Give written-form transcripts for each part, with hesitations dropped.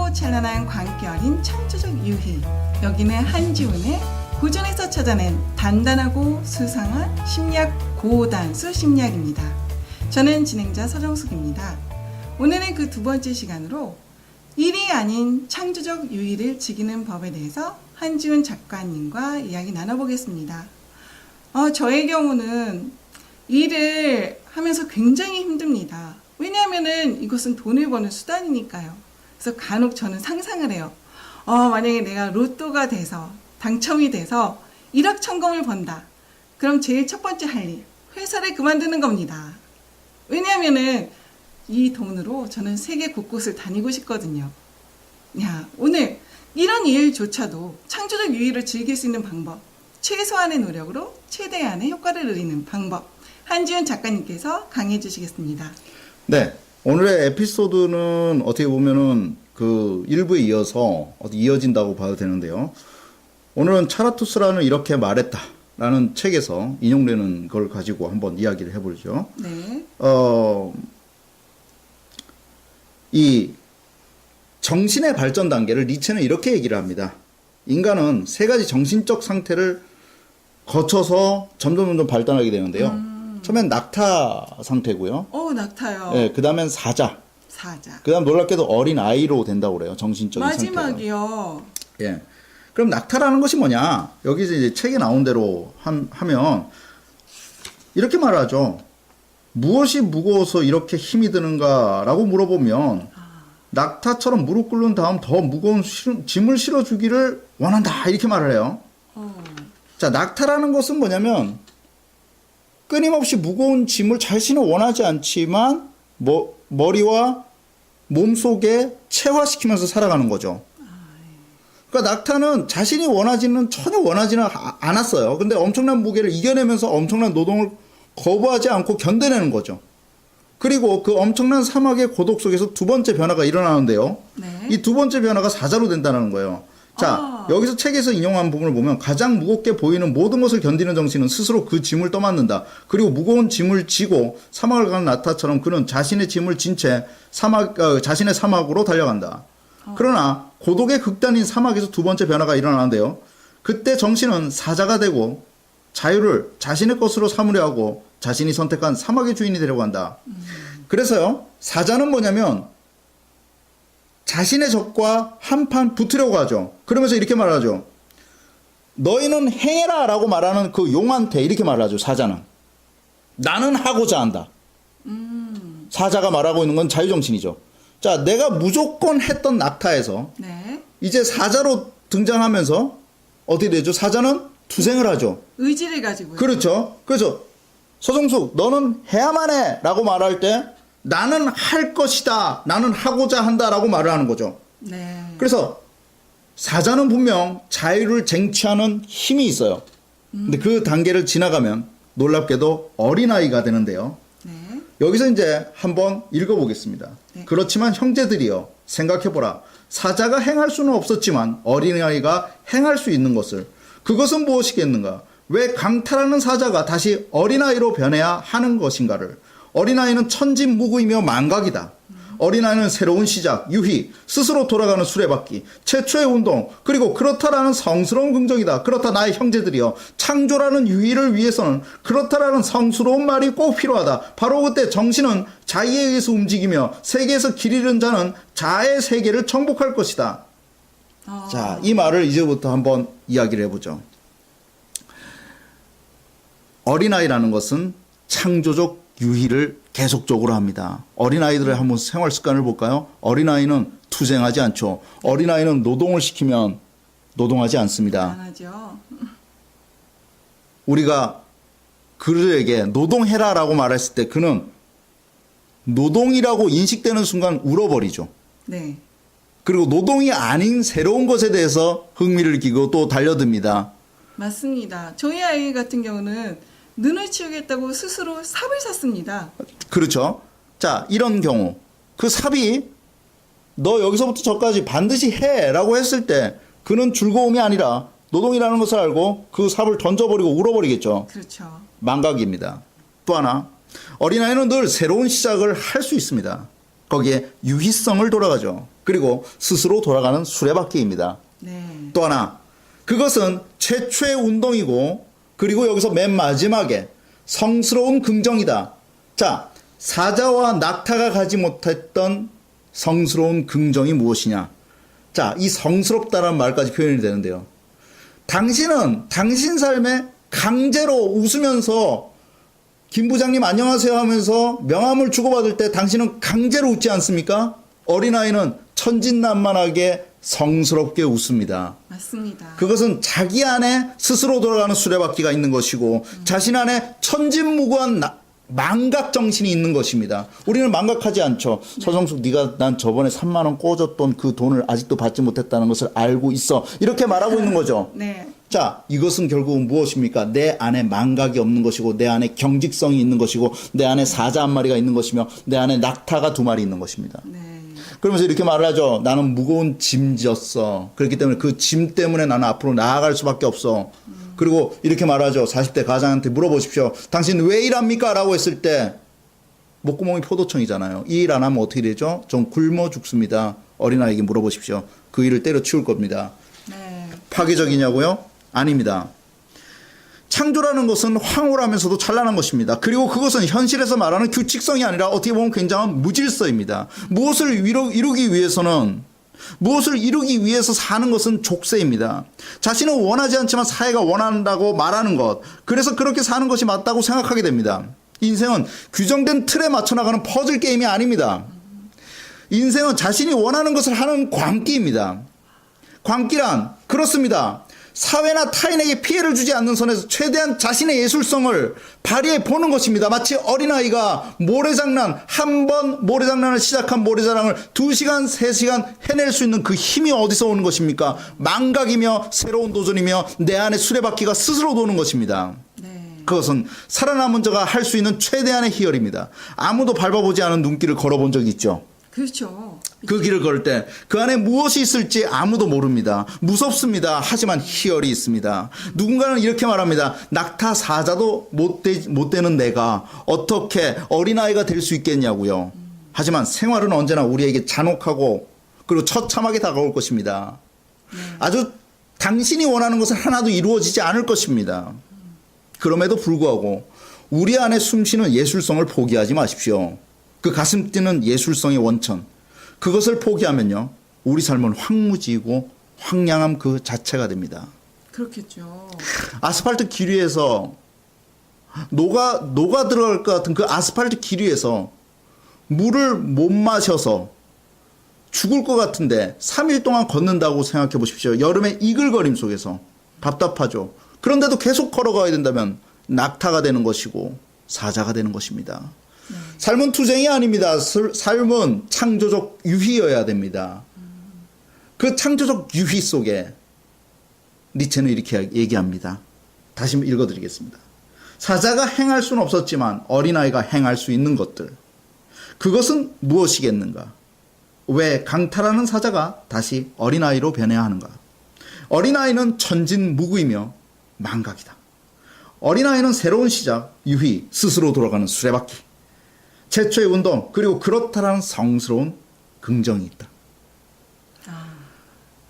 맑고 찬란한 광기 어린 창조적 유희. 여기는 한지훈의 고전에서 찾아낸 단단하고 수상한 심리학 고단수 심리학입니다. 저는 진행자 서정숙입니다. 오늘은 그 두 번째 시간으로 일이 아닌 창조적 유희를 즐기는 법에 대해서 한지훈 작가님과 이야기 나눠보겠습니다. 저의 경우는 일을 하면서 굉장히 힘듭니다. 왜냐하면은 이것은 돈을 버는 수단이니까요. 그래서 간혹 저는 상상을 해요. 만약에 내가 로또가 돼서 당첨이 돼서 1억 천금을 번다. 그럼 제일 첫 번째 할 일, 회사를 그만두는 겁니다. 왜냐하면은 이 돈으로 저는 세계 곳곳을 다니고 싶거든요. 오늘 이런 일조차도 창조적 유희를 즐길 수 있는 방법, 최소한의 노력으로 최대한의 효과를 누리는 방법, 한지훈 작가님께서 강의해 주시겠습니다. 네, 오늘의 에피소드는 어떻게 보면은 그 일부에 이어서 이어진다고 봐도 되는데요. 오늘은 차라투스라는 이렇게 말했다라는 책에서 인용되는 걸 가지고 한번 이야기를 해보죠. 네. 이 정신의 발전 단계를 니체는 이렇게 얘기를 합니다. 인간은 세 가지 정신적 상태를 거쳐서 점점 발달하게 되는데요. 처음엔 낙타 상태고요. 낙타요. 네, 그 다음엔 사자. 그 다음 놀랍게도 어린 아이로 된다고 그래요. 정신적인 마지막이요. 상태가. 예. 그럼 낙타라는 것이 뭐냐? 여기서 이제 책에 나온 대로 하면 이렇게 말하죠. 무엇이 무거워서 이렇게 힘이 드는가라고 물어보면 낙타처럼 무릎 꿇는 다음 더 무거운 짐을 실어주기를 원한다. 이렇게 말을 해요. 자, 낙타라는 것은 뭐냐면 끊임없이 무거운 짐을 자신은 원하지 않지만 머리와 몸속에 체화시키면서 살아가는 거죠. 그러니까 낙타는 자신이 전혀 원하지는 않았어요. 근데 엄청난 무게를 이겨내면서 엄청난 노동을 거부하지 않고 견뎌내는 거죠. 그리고 그 엄청난 사막의 고독 속에서 두 번째 변화가 일어나는데요. 네. 이 두 번째 변화가 사자로 된다는 거예요. 자, 여기서 책에서 인용한 부분을 보면 가장 무겁게 보이는 모든 것을 견디는 정신은 스스로 그 짐을 떠맡는다. 그리고 무거운 짐을 지고 사막을 가는 낙타처럼 그는 자신의 짐을 진 채 자신의 사막으로 달려간다. 그러나 고독의 극단인 사막에서 두 번째 변화가 일어나는데요. 그때 정신은 사자가 되고 자유를 자신의 것으로 삼으려 하고 자신이 선택한 사막의 주인이 되려고 한다. 그래서요, 사자는 뭐냐면 자신의 적과 한판 붙으려고 하죠. 그러면서 이렇게 말하죠. 너희는 행해라 라고 말하는 그 용한테 이렇게 말하죠. 사자는. 나는 하고자 한다. 사자가 말하고 있는 건 자유정신이죠. 자, 내가 무조건 했던 낙타에서 네. 이제 사자로 등장하면서 어떻게 되죠? 사자는 투생을 하죠. 의지를 가지고요. 그렇죠. 그래서 서정숙 너는 해야만 해 라고 말할 때 나는 할 것이다. 나는 하고자 한다 라고 말을 하는 거죠. 네. 그래서 사자는 분명 자유를 쟁취하는 힘이 있어요. 근데 그 단계를 지나가면 놀랍게도 어린아이가 되는데요. 네. 여기서 이제 한번 읽어보겠습니다. 네. 그렇지만 형제들이여 생각해보라. 사자가 행할 수는 없었지만 어린아이가 행할 수 있는 것을. 그것은 무엇이겠는가? 왜 강탈하는 사자가 다시 어린아이로 변해야 하는 것인가를. 어린아이는 천진무구이며 망각이다. 어린아이는 새로운 시작, 유희, 스스로 돌아가는 수레바퀴, 최초의 운동, 그리고 그렇다라는 성스러운 긍정이다. 그렇다 나의 형제들이여 창조라는 유희를 위해서는 그렇다라는 성스러운 말이 꼭 필요하다. 바로 그때 정신은 자의에 의해서 움직이며 세계에서 길 잃은 자는 자의 세계를 정복할 것이다. 자, 이 말을 이제부터 한번 이야기를 해보죠. 어린아이라는 것은 창조적 유희를 계속적으로 합니다. 어린아이들의 한번 생활 습관을 볼까요? 어린아이는 투쟁하지 않죠. 어린아이는 노동을 시키면 노동하지 않습니다. 안 하죠. 우리가 그들에게 노동해라라고 말했을 때 그는 노동이라고 인식되는 순간 울어버리죠. 네. 그리고 노동이 아닌 새로운 것에 대해서 흥미를 느끼고 또 달려듭니다. 맞습니다. 저희 아이 같은 경우는 눈을 치우겠다고 스스로 삽을 샀습니다. 그렇죠. 자, 이런 경우 그 삽이 너 여기서부터 저까지 반드시 해라고 했을 때 그는 즐거움이 아니라 노동이라는 것을 알고 그 삽을 던져버리고 울어버리겠죠. 그렇죠. 망각입니다. 또 하나, 어린아이는 늘 새로운 시작을 할 수 있습니다. 거기에 유희성을 돌아가죠. 그리고 스스로 돌아가는 수레바퀴입니다. 네. 또 하나, 그것은 최초의 운동이고, 그리고 여기서 맨 마지막에 성스러운 긍정이다. 자, 사자와 낙타가 가지 못했던 성스러운 긍정이 무엇이냐? 자, 이 성스럽다라는 말까지 표현이 되는데요. 당신은 당신 삶에 강제로 웃으면서 김 부장님 안녕하세요 하면서 명함을 주고받을 때 당신은 강제로 웃지 않습니까? 어린아이는 천진난만하게 성스럽게 웃습니다. 맞습니다. 그것은 자기 안에 스스로 돌아가는 수레바퀴가 있는 것이고 자신 안에 천진무구한 망각 정신이 있는 것입니다. 우리는 망각하지 않죠. 네. 서정숙, 네가 난 저번에 3만 원 꿔줬던 그 돈을 아직도 받지 못했다는 것을 알고 있어. 이렇게 말하고 있는 거죠. 네. 자, 이것은 결국은 무엇입니까? 내 안에 망각이 없는 것이고 내 안에 경직성이 있는 것이고 내 안에 사자 한 마리가 있는 것이며 내 안에 낙타가 2마리 있는 것입니다. 네. 그러면서 이렇게 말을 하죠. 나는 무거운 짐졌어. 그렇기 때문에 그 짐 때문에 나는 앞으로 나아갈 수밖에 없어. 그리고 이렇게 말하죠. 40대 가장한테 물어보십시오. 당신 왜 일합니까? 라고 했을 때 목구멍이 포도청이잖아요. 이 일 안 하면 어떻게 되죠? 전 굶어 죽습니다. 어린아이에게 물어보십시오. 그 일을 때려치울 겁니다. 네. 파괴적이냐고요? 아닙니다. 창조라는 것은 황홀하면서도 찬란한 것입니다. 그리고 그것은 현실에서 말하는 규칙성이 아니라 어떻게 보면 굉장한 무질서입니다. 무엇을 이루기 위해서 사는 것은 족쇄입니다. 자신은 원하지 않지만 사회가 원한다고 말하는 것. 그래서 그렇게 사는 것이 맞다고 생각하게 됩니다. 인생은 규정된 틀에 맞춰 나가는 퍼즐 게임이 아닙니다. 인생은 자신이 원하는 것을 하는 광기입니다. 광기란 그렇습니다. 사회나 타인에게 피해를 주지 않는 선에서 최대한 자신의 예술성을 발휘해 보는 것입니다. 마치 어린아이가 한 번 모래장난을 시작한 모래자랑을 2시간, 3시간 해낼 수 있는 그 힘이 어디서 오는 것입니까? 망각이며 새로운 도전이며 내 안에 수레바퀴가 스스로 도는 것입니다. 네. 그것은 살아남은 자가 할 수 있는 최대한의 희열입니다. 아무도 밟아보지 않은 눈길을 걸어본 적이 있죠. 그렇죠. 그 길을 걸을 때 그 안에 무엇이 있을지 아무도 모릅니다. 무섭습니다. 하지만 희열이 있습니다. 누군가는 이렇게 말합니다. 낙타 사자도 못 되는 내가 어떻게 어린아이가 될 수 있겠냐고요. 하지만 생활은 언제나 우리에게 잔혹하고 그리고 처참하게 다가올 것입니다. 아주 당신이 원하는 것은 하나도 이루어지지 않을 것입니다. 그럼에도 불구하고 우리 안에 숨쉬는 예술성을 포기하지 마십시오. 그 가슴 뛰는 예술성의 원천, 그것을 포기하면요 우리 삶은 황무지이고 황량함 그 자체가 됩니다. 그렇겠죠. 아스팔트 길 위에서 녹아 들어갈 것 같은 그 아스팔트 길 위에서 물을 못 마셔서 죽을 것 같은데 3일 동안 걷는다고 생각해 보십시오. 여름의 이글거림 속에서 답답하죠. 그런데도 계속 걸어가야 된다면 낙타가 되는 것이고 사자가 되는 것입니다. 삶은 투쟁이 아닙니다. 삶은 창조적 유희여야 됩니다. 그 창조적 유희 속에 니체는 이렇게 얘기합니다. 다시 읽어드리겠습니다. 사자가 행할 수는 없었지만 어린아이가 행할 수 있는 것들. 그것은 무엇이겠는가? 왜 강탈하는 사자가 다시 어린아이로 변해야 하는가? 어린아이는 천진무구이며 망각이다. 어린아이는 새로운 시작, 유희, 스스로 돌아가는 수레바퀴. 최초의 운동, 그리고 그렇다라는 성스러운 긍정이 있다.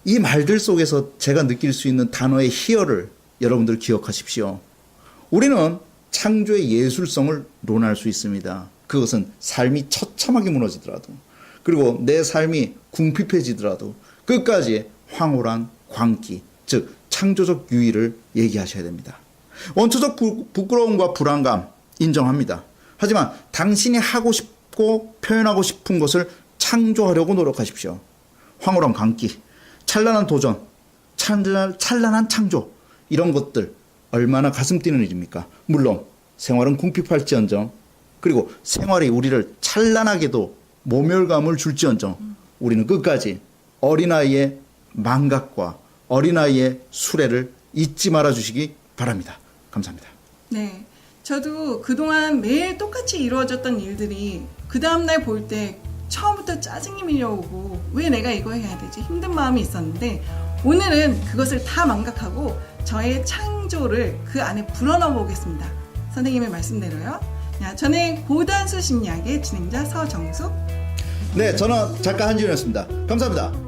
이 말들 속에서 제가 느낄 수 있는 단어의 희열을 여러분들 기억하십시오. 우리는 창조의 예술성을 논할 수 있습니다. 그것은 삶이 처참하게 무너지더라도, 그리고 내 삶이 궁핍해지더라도 끝까지 황홀한 광기, 즉 창조적 유희를 얘기하셔야 됩니다. 원초적 부끄러움과 불안감 인정합니다. 하지만 당신이 하고 싶고 표현하고 싶은 것을 창조하려고 노력하십시오. 황홀한 광기, 찬란한 도전, 찬란한 창조, 이런 것들 얼마나 가슴 뛰는 일입니까? 물론 생활은 궁핍할지언정, 그리고 생활이 우리를 찬란하게도 모멸감을 줄지언정 우리는 끝까지 어린아이의 망각과 어린아이의 수레를 잊지 말아 주시기 바랍니다. 감사합니다. 네. 저도 그동안 매일 똑같이 이루어졌던 일들이 그 다음날 볼 때 처음부터 짜증이 밀려오고 왜 내가 이거 해야 되지? 힘든 마음이 있었는데 오늘은 그것을 다 망각하고 저의 창조를 그 안에 불어넣어 보겠습니다. 선생님의 말씀대로요. 저는 고단수 심리학의 진행자 서정숙, 네, 저는 작가 한지훈이었습니다. 감사합니다.